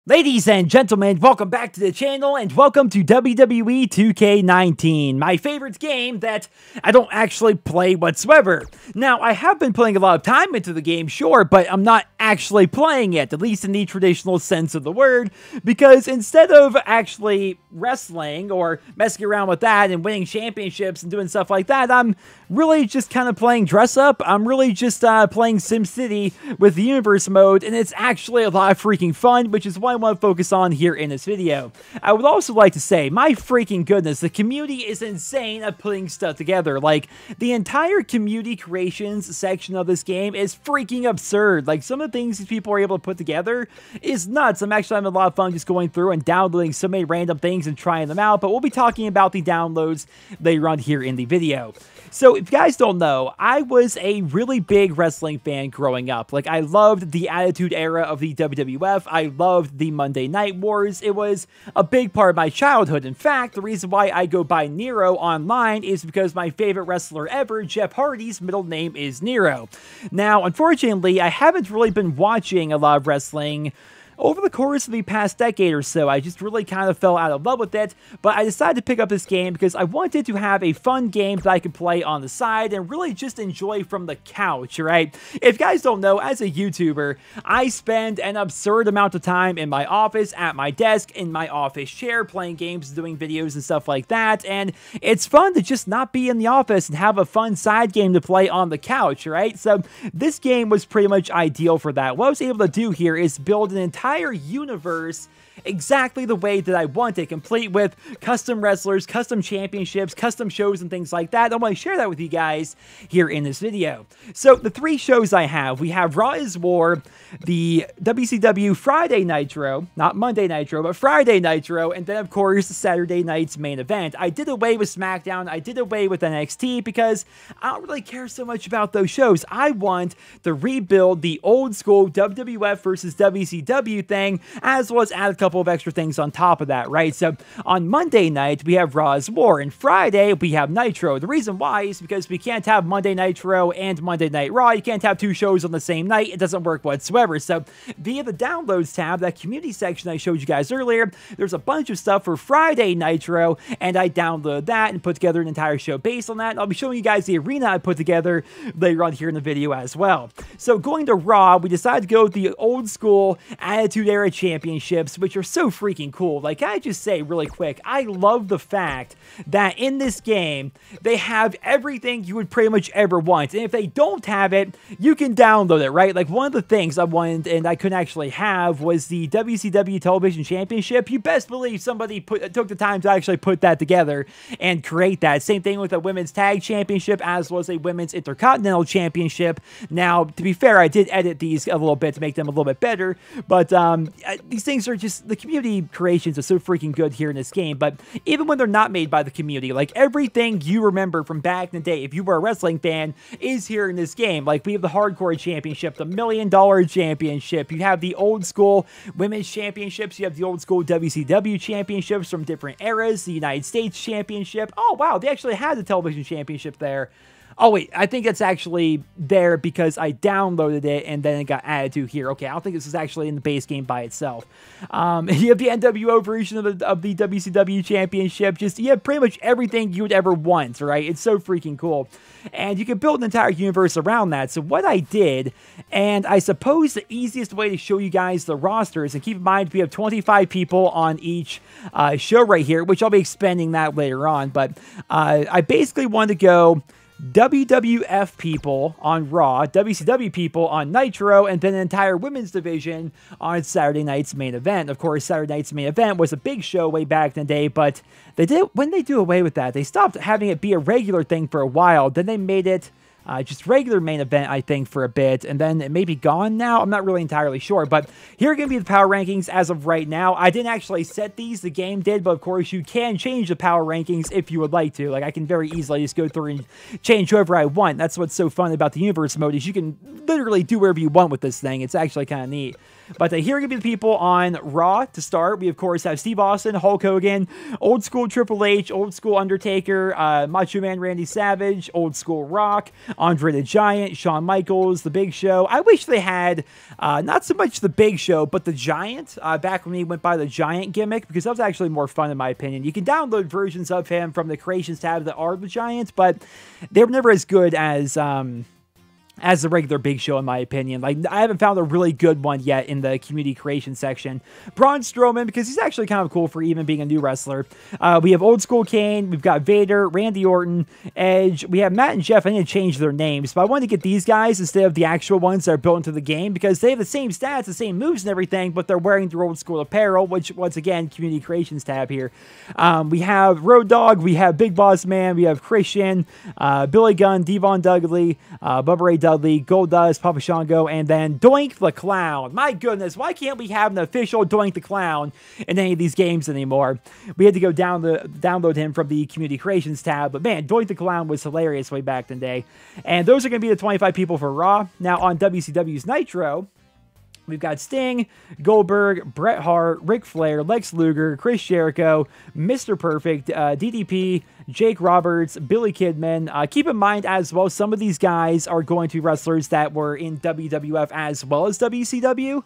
Ladies and gentlemen, welcome back to the channel and welcome to WWE 2K19, my favorite game that I don't actually play whatsoever. Now, I have been putting a lot of time into the game, sure, but I'm not actually playing it, at least in the traditional sense of the word, because instead of actually wrestling or messing around with that and winning championships and doing stuff like that, I'm really just kind of playing dress up. I'm really just playing SimCity with the universe mode, and it's actually a lot of freaking fun, which is why I want to focus on here in this video. I would also like to say, my freaking goodness, the community is insane at putting stuff together. Like, the entire community creations section of this game is freaking absurd. Like, some of the things these people are able to put together is nuts. I'm actually having a lot of fun just going through and downloading so many random things and trying them out, but we'll be talking about the downloads later on here in the video. So, if you guys don't know, I was a really big wrestling fan growing up. Like, I loved the Attitude Era of the WWF. I loved the Monday Night Wars. It was a big part of my childhood. In fact, the reason why I go by Nero online is because my favorite wrestler ever, Jeff Hardy's middle name is Nero. Now, unfortunately, I haven't really been watching a lot of wrestling over the course of the past decade or so. I just really kind of fell out of love with it, but I decided to pick up this game because I wanted to have a fun game that I could play on the side and really just enjoy from the couch, right? If you guys don't know, as a YouTuber, I spend an absurd amount of time in my office, at my desk, in my office chair, playing games, doing videos and stuff like that, and it's fun to just not be in the office and have a fun side game to play on the couch, right? So this game was pretty much ideal for that. What I was able to do here is build an entire universe exactly the way that I want it, complete with custom wrestlers, custom championships, custom shows, and things like that. I want to share that with you guys here in this video. So the three shows I have, we have Raw is War, the WCW Friday Nitro, not Monday Nitro, but Friday Nitro, and then of course Saturday night's main event. I did away with SmackDown, I did away with NXT because I don't really care so much about those shows. I want to rebuild the old school WWF versus WCW thing, as well as add a couple of extra things on top of that, right? So on Monday night, we have Raw is War, and Friday, we have Nitro. The reason why is because we can't have Monday Nitro and Monday Night Raw. You can't have two shows on the same night. It doesn't work whatsoever. So via the downloads tab, that community section I showed you guys earlier, there's a bunch of stuff for Friday Nitro, and I downloaded that and put together an entire show based on that. And I'll be showing you guys the arena I put together later on here in the video as well. So going to Raw, we decided to go with the old school Attitude Era Championships, which are so freaking cool. Like, can I just say really quick, I love the fact that in this game, they have everything you would pretty much ever want. And if they don't have it, you can download it, right? Like, one of the things I wanted and I couldn't actually have was the WCW Television Championship. You best believe somebody took the time to actually put that together and create that. Same thing with a Women's Tag Championship, as well as a Women's Intercontinental Championship. Now, to be fair, I did edit these a little bit to make them a little bit better, but these things are just, the community creations are so freaking good here in this game. But even when they're not made by the community, like, everything you remember from back in the day, if you were a wrestling fan, is here in this game. Like, we have the Hardcore Championship, the $1 Million Championship, you have the old school Women's Championships, you have the old school WCW Championships from different eras, the United States Championship. Oh wow, they actually had the Television Championship there. Oh wait, I think it's actually there because I downloaded it and then it got added to here. Okay, I don't think this is actually in the base game by itself. You have the NWO version of the WCW Championship. Just, you have pretty much everything you would ever want, right? It's so freaking cool. And you can build an entire universe around that. So what I did, and I suppose the easiest way to show you guys the rosters, and keep in mind we have 25 people on each show right here, which I'll be expanding that later on, but I basically wanted to go WWF people on Raw, WCW people on Nitro, and then an entire women's division on Saturday night's main event. Of course, Saturday night's main event was a big show way back in the day, but when they do away with that, they stopped having it be a regular thing for a while. Then they made it just regular main event, I think, for a bit, and then it may be gone now. I'm not really entirely sure, but here are going to be the power rankings as of right now. I didn't actually set these, the game did, but of course you can change the power rankings if you would like to. Like, I can very easily just go through and change whoever I want. That's what's so fun about the universe mode, is you can literally do whatever you want with this thing. It's actually kind of neat. But here are going to be the people on Raw to start. We, of course, have Steve Austin, Hulk Hogan, old school Triple H, old school Undertaker, Macho Man Randy Savage, old school Rock, Andre the Giant, Shawn Michaels, The Big Show. I wish they had not so much The Big Show, but The Giant, back when he went by the Giant gimmick, because that was actually more fun in my opinion. You can download versions of him from the Creations tab that are the Giant, but they were never as good as the regular Big Show, in my opinion. Like, I haven't found a really good one yet in the community creation section. Braun Strowman, because he's actually kind of cool for even being a new wrestler. We have Old School Kane. We've got Vader, Randy Orton, Edge. We have Matt and Jeff. I need to change their names, but I wanted to get these guys instead of the actual ones that are built into the game, because they have the same stats, the same moves and everything, but they're wearing their old school apparel, which, once again, community creations tab here. We have Road Dogg. We have Big Boss Man. We have Christian, Billy Gunn, Devon Dudley, Bubba Ray Dudley, Goldust, Papa Shango, and then Doink the Clown. My goodness, why can't we have an official Doink the Clown in any of these games anymore? We had to go download him from the Community Creations tab, but man, Doink the Clown was hilarious way back in the day. And those are going to be the 25 people for Raw. Now on WCW's Nitro, we've got Sting, Goldberg, Bret Hart, Ric Flair, Lex Luger, Chris Jericho, Mr. Perfect, DDP, Jake Roberts, Billy Kidman. Keep in mind as well, some of these guys are going to be wrestlers that were in WWF as well as WCW.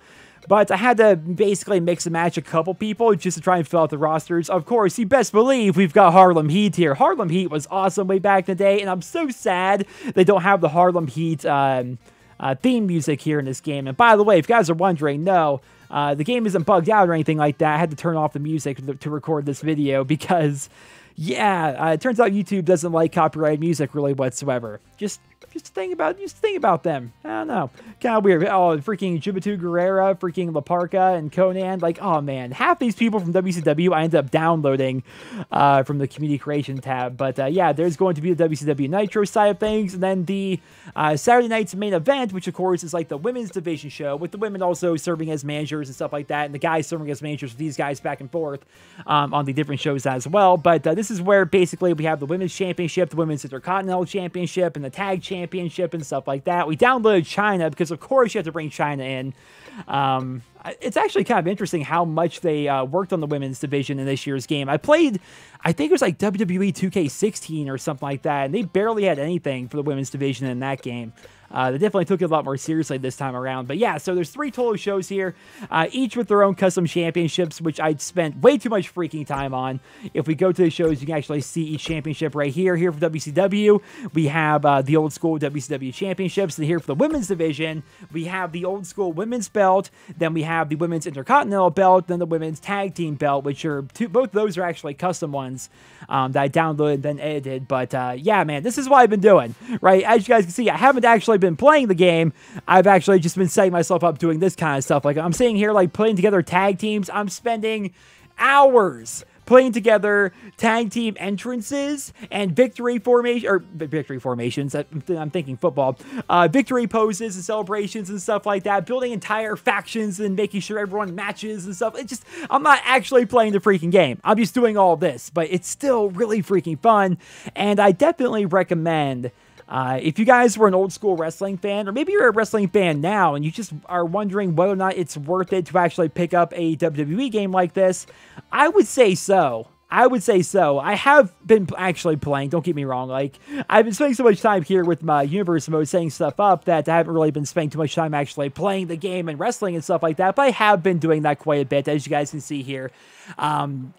But I had to basically mix and match a couple people just to try and fill out the rosters. Of course, you best believe we've got Harlem Heat here. Harlem Heat was awesome way back in the day, and I'm so sad they don't have the Harlem Heat theme music here in this game. And by the way, if you guys are wondering, no, the game isn't bugged out or anything like that. I had to turn off the music to record this video because, yeah, it turns out YouTube doesn't like copyrighted music really whatsoever. Just think about them. I don't know. Kind of weird. Oh, freaking Juventud Guerrera, freaking La Parca, and Conan. Like, oh man, half these people from WCW I ended up downloading from the community creation tab. But yeah, there's going to be the WCW Nitro side of things, and then the Saturday night's main event, which of course is like the women's division show, with the women also serving as managers and stuff like that, and the guys serving as managers with these guys back and forth on the different shows as well. But this is where basically we have the women's championship, the women's intercontinental championship, and the tag championship and stuff like that. We downloaded China because of course you have to bring China in. It's actually kind of interesting how much they worked on the women's division in this year's game. I played, I think it was like WWE 2K19 or something like that, and they barely had anything for the women's division in that game. They definitely took it a lot more seriously this time around. But yeah, so there's 3 total shows here, each with their own custom championships, which I spent way too much freaking time on. If we go to the shows, you can actually see each championship right here. Here for WCW, we have the old school WCW championships. And here for the women's division, we have the old school women's belt. Then we have the women's intercontinental belt. Then the women's tag team belt, which are both of those are actually custom ones that I downloaded and then edited. But yeah, man, this is what I've been doing, right? As you guys can see, I haven't actually been playing the game. I've actually just been setting myself up doing this kind of stuff. Like I'm sitting here like putting together tag teams. I'm spending hours putting together tag team entrances and victory formations. I'm thinking football, victory poses and celebrations and stuff like that, building entire factions and making sure everyone matches and stuff. I'm not actually playing the freaking game. I'm just doing all this, but it's still really freaking fun. And I definitely recommend, if you guys were an old school wrestling fan, or maybe you're a wrestling fan now and you just are wondering whether or not it's worth it to actually pick up a WWE game like this, I would say so. I have been actually playing, don't get me wrong. Like, I've been spending so much time here with my universe mode setting stuff up that I haven't really been spending too much time actually playing the game and wrestling and stuff like that, but I have been doing that quite a bit, as you guys can see here.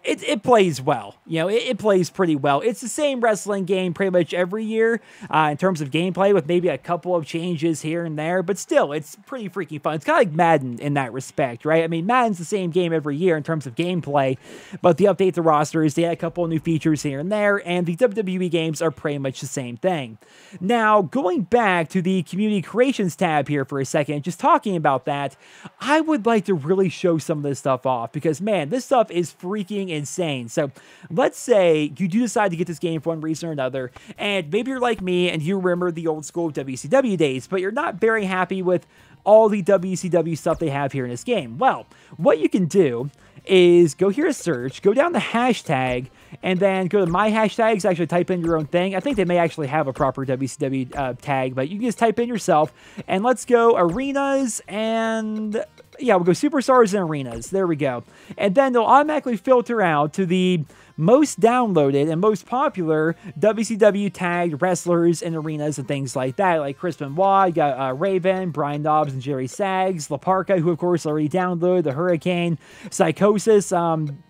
It plays well. You know, it plays pretty well. It's the same wrestling game pretty much every year in terms of gameplay, with maybe a couple of changes here and there, but still, it's pretty freaking fun. It's kind of like Madden in that respect, right? I mean, Madden's the same game every year in terms of gameplay, but they update the rosters, they add a couple of new features here and there, and the WWE games are pretty much the same thing. Now, going back to the Community Creations tab here for a second, just talking about that, I would like to really show some of this stuff off, because, man, this stuff is freaking insane. So let's say you do decide to get this game for one reason or another, and maybe you're like me and you remember the old school WCW days, but you're not very happy with all the WCW stuff they have here in this game. Well, what you can do is go here to search, go down the hashtag, and then go to my hashtags, actually type in your own thing. I think they may actually have a proper WCW tag, but you can just type in yourself, and let's go arenas, and yeah, we'll go superstars and arenas. There we go. And then they'll automatically filter out to the most downloaded and most popular WCW tagged wrestlers and arenas and things like that, like Chris Benoit, you got Raven, Brian Knobbs, and Jerry Sags, La Parka, who of course already downloaded, the Hurricane, Psychosis,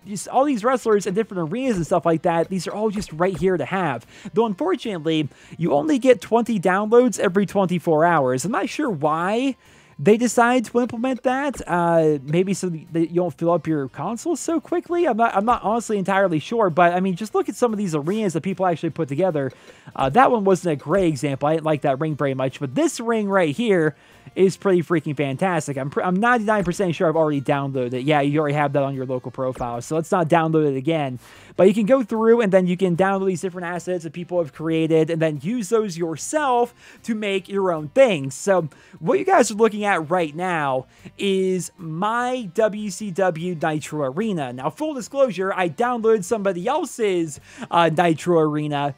just all these wrestlers in different arenas and stuff like that. These are all just right here to have. Though unfortunately, you only get 20 downloads every 24 hours. I'm not sure why they decide to implement that. Maybe so that you don't fill up your console so quickly. I'm not honestly entirely sure, but I mean, just look at some of these arenas that people actually put together. That one wasn't a great example. I didn't like that ring very much, but this ring right here is pretty freaking fantastic. I'm 99% sure I've already downloaded it. Yeah, you already have that on your local profile, so let's not download it again. But you can go through and then you can download these different assets that people have created and then use those yourself to make your own things. So what you guys are looking at right now is my WCW Nitro Arena. Now, full disclosure, I downloaded somebody else's Nitro Arena,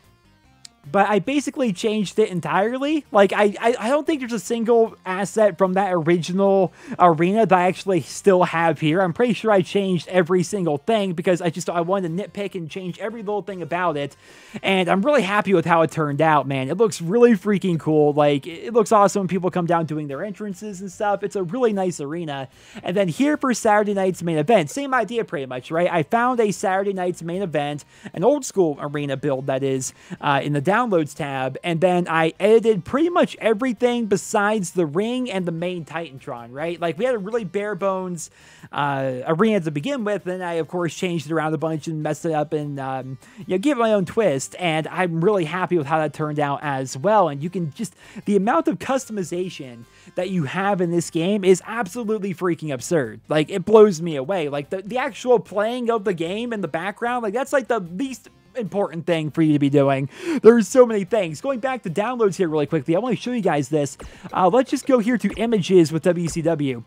but I basically changed it entirely. Like, I don't think there's a single asset from that original arena that I actually still have here. I'm pretty sure I changed every single thing because I wanted to nitpick and change every little thing about it. And I'm really happy with how it turned out, man. It looks really freaking cool. Like, it looks awesome when people come down doing their entrances and stuff. It's a really nice arena. And then here for Saturday night's main event, same idea pretty much, right? I found a Saturday night's main event, an old school arena build that is, in the downloads tab, and then I edited pretty much everything besides the ring and the main Titantron, right? Like, we had a really bare bones arena to begin with, and I of course changed it around a bunch and messed it up and give it my own twist, and I'm really happy with how that turned out as well. And you can just, the amount of customization that you have in this game is absolutely freaking absurd. Like, it blows me away. Like, the actual playing of the game in the background, like, that's like the least important thing for you to be doing. There's so many things. Going back to downloads here really quickly, I want to show you guys this. Let's just go here to images with WCW.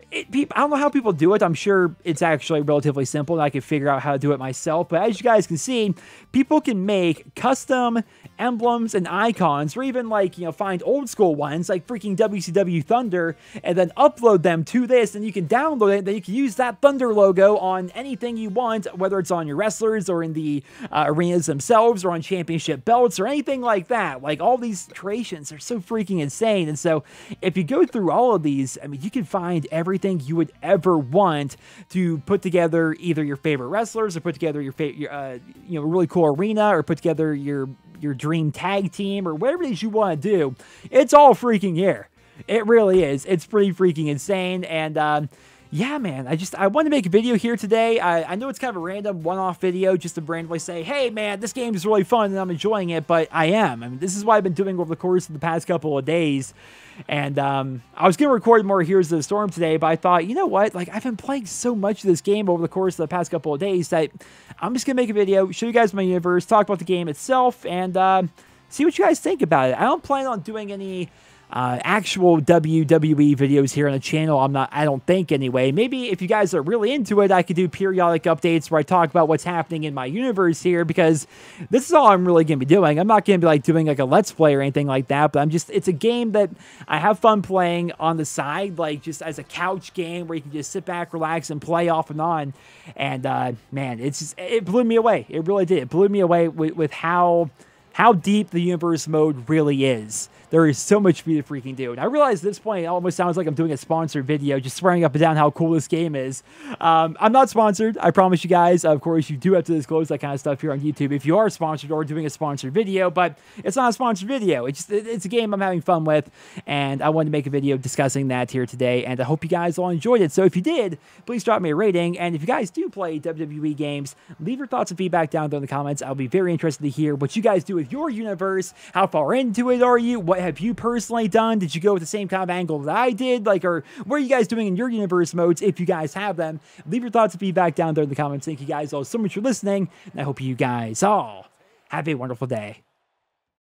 I don't know how people do it. I'm sure it's actually relatively simple and I can figure out how to do it myself. But as you guys can see, people can make custom emblems and icons, or even like, find old school ones like freaking WCW Thunder and then upload them to this, and you can download it. Then you can use that Thunder logo on anything you want, whether it's on your wrestlers or in the arenas themselves or on championship belts or anything like that. Like, all these creations are so freaking insane. And so if you go through all of these, I mean, you can find everything you would ever want to put together either your favorite wrestlers, or put together your really cool arena, or put together your dream tag team, or whatever it is you want to do. It's all freaking here. It really is. It's pretty freaking insane. And yeah, man, I wanted to make a video here today. I know it's kind of a random one-off video just to randomly say, hey, man, this game is really fun and I'm enjoying it, but I am. I mean, this is what I've been doing over the course of the past couple of days. And I was going to record more Heroes of the Storm today, but I thought, you know what? Like, I've been playing so much of this game over the course of the past couple of days that I'm just going to make a video, show you guys my universe, talk about the game itself, and see what you guys think about it. I don't plan on doing any actual WWE videos here on the channel. I don't think anyway. Maybe if you guys are really into it, I could do periodic updates where I talk about what's happening in my universe here, because this is all I'm really going to be doing. I'm not going to be like doing like a Let's Play or anything like that, but it's a game that I have fun playing on the side, like just as a couch game where you can just sit back, relax, and play off and on. And man, it blew me away. It really did. It blew me away with how deep the universe mode really is. There is so much for you to freaking do. And I realize at this point, it almost sounds like I'm doing a sponsored video, just swearing up and down how cool this game is. I'm not sponsored, I promise you guys. Of course, you do have to disclose that kind of stuff here on YouTube if you are sponsored or doing a sponsored video, but it's not a sponsored video. It's a game I'm having fun with, and I wanted to make a video discussing that here today, and I hope you guys all enjoyed it. So if you did, please drop me a rating, and if you guys do play WWE games, leave your thoughts and feedback down there in the comments. I'll be very interested to hear what you guys do with your universe. How far into it are you? What have you personally done? Did you go with the same kind of angle that I did? Like, or what are you guys doing in your universe modes if you guys have them? Leave your thoughts and feedback down there in the comments. Thank you guys all so much for listening, and I hope you guys all have a wonderful day.